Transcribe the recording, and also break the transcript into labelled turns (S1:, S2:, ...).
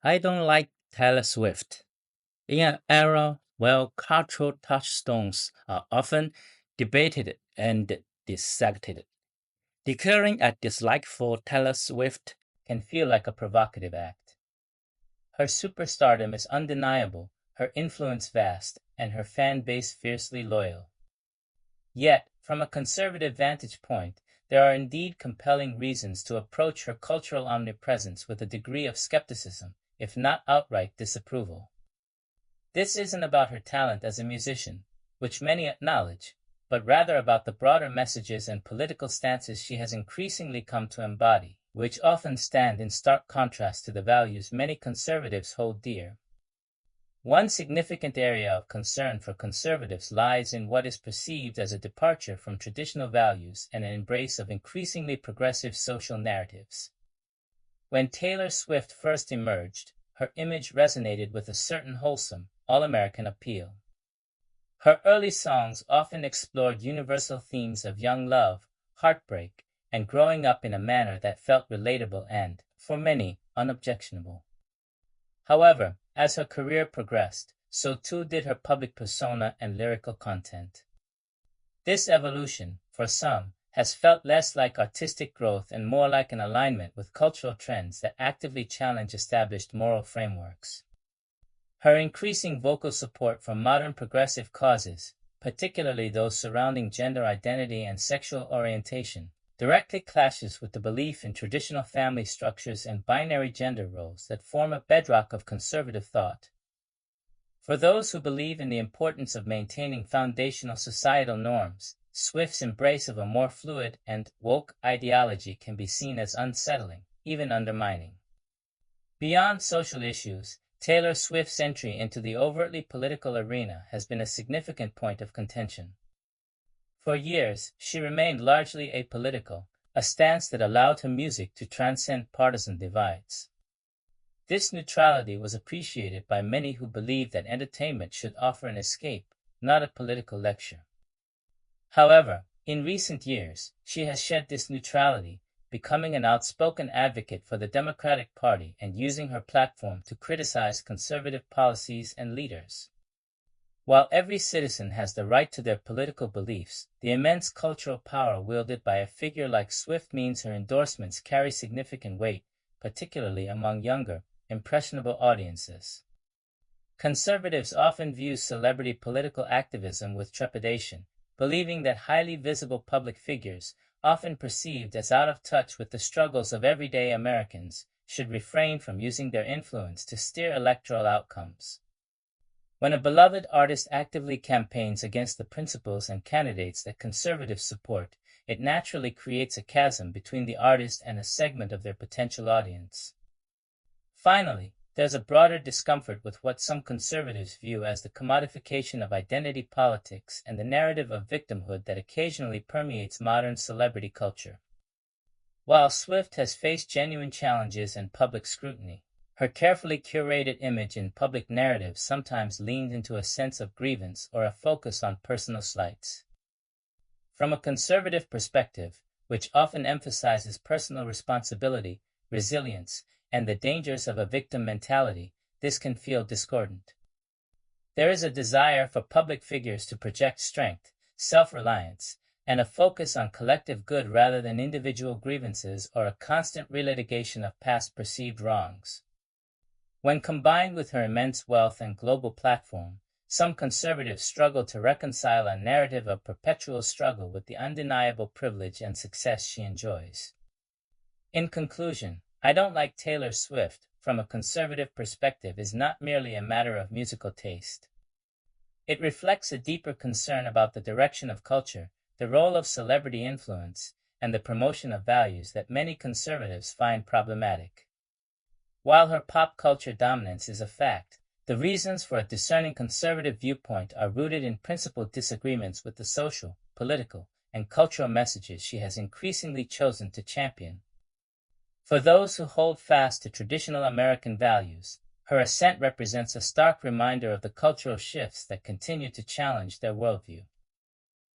S1: I don't like Taylor Swift. In an era where cultural touchstones are often debated and dissected, declaring a dislike for Taylor Swift can feel like a provocative act. Her superstardom is undeniable, her influence vast, and her fan base fiercely loyal. Yet, from a conservative vantage point, there are indeed compelling reasons to approach her cultural omnipresence with a degree of skepticism, if not outright disapproval. This isn't about her talent as a musician, which many acknowledge, but rather about the broader messages and political stances she has increasingly come to embody, which often stand in stark contrast to the values many conservatives hold dear. One significant area of concern for conservatives lies in what is perceived as a departure from traditional values and an embrace of increasingly progressive social narratives. When Taylor Swift first emerged, her image resonated with a certain wholesome, all-American appeal. Her early songs often explored universal themes of young love, heartbreak, and growing up in a manner that felt relatable and, for many, unobjectionable. However, as her career progressed, so too did her public persona and lyrical content. This evolution, for some, has felt less like artistic growth and more like an alignment with cultural trends that actively challenge established moral frameworks. Her increasing vocal support for modern progressive causes, particularly those surrounding gender identity and sexual orientation, directly clashes with the belief in traditional family structures and binary gender roles that form a bedrock of conservative thought. For those who believe in the importance of maintaining foundational societal norms, Swift's embrace of a more fluid and woke ideology can be seen as unsettling, even undermining. Beyond social issues, Taylor Swift's entry into the overtly political arena has been a significant point of contention. For years, she remained largely apolitical, a stance that allowed her music to transcend partisan divides. This neutrality was appreciated by many who believe that entertainment should offer an escape, not a political lecture. However, in recent years, she has shed this neutrality, becoming an outspoken advocate for the Democratic Party and using her platform to criticize conservative policies and leaders. While every citizen has the right to their political beliefs, the immense cultural power wielded by a figure like Swift means her endorsements carry significant weight, particularly among younger, impressionable audiences. Conservatives often view celebrity political activism with trepidation, believing that highly visible public figures, often perceived as out of touch with the struggles of everyday Americans, should refrain from using their influence to steer electoral outcomes. When a beloved artist actively campaigns against the principles and candidates that conservatives support, it naturally creates a chasm between the artist and a segment of their potential audience. Finally, there's a broader discomfort with what some conservatives view as the commodification of identity politics and the narrative of victimhood that occasionally permeates modern celebrity culture. While Swift has faced genuine challenges and public scrutiny, her carefully curated image in public narratives sometimes leans into a sense of grievance or a focus on personal slights. From a conservative perspective, which often emphasizes personal responsibility, resilience, and the dangers of a victim mentality, this can feel discordant. There is a desire for public figures to project strength, self-reliance, and a focus on collective good rather than individual grievances or a constant relitigation of past perceived wrongs. When combined with her immense wealth and global platform, some conservatives struggle to reconcile a narrative of perpetual struggle with the undeniable privilege and success she enjoys. In conclusion, I don't like Taylor Swift, from a conservative perspective, is not merely a matter of musical taste. It reflects a deeper concern about the direction of culture, the role of celebrity influence, and the promotion of values that many conservatives find problematic. While her pop culture dominance is a fact, the reasons for a discerning conservative viewpoint are rooted in principled disagreements with the social, political, and cultural messages she has increasingly chosen to champion. For those who hold fast to traditional American values, her ascent represents a stark reminder of the cultural shifts that continue to challenge their worldview.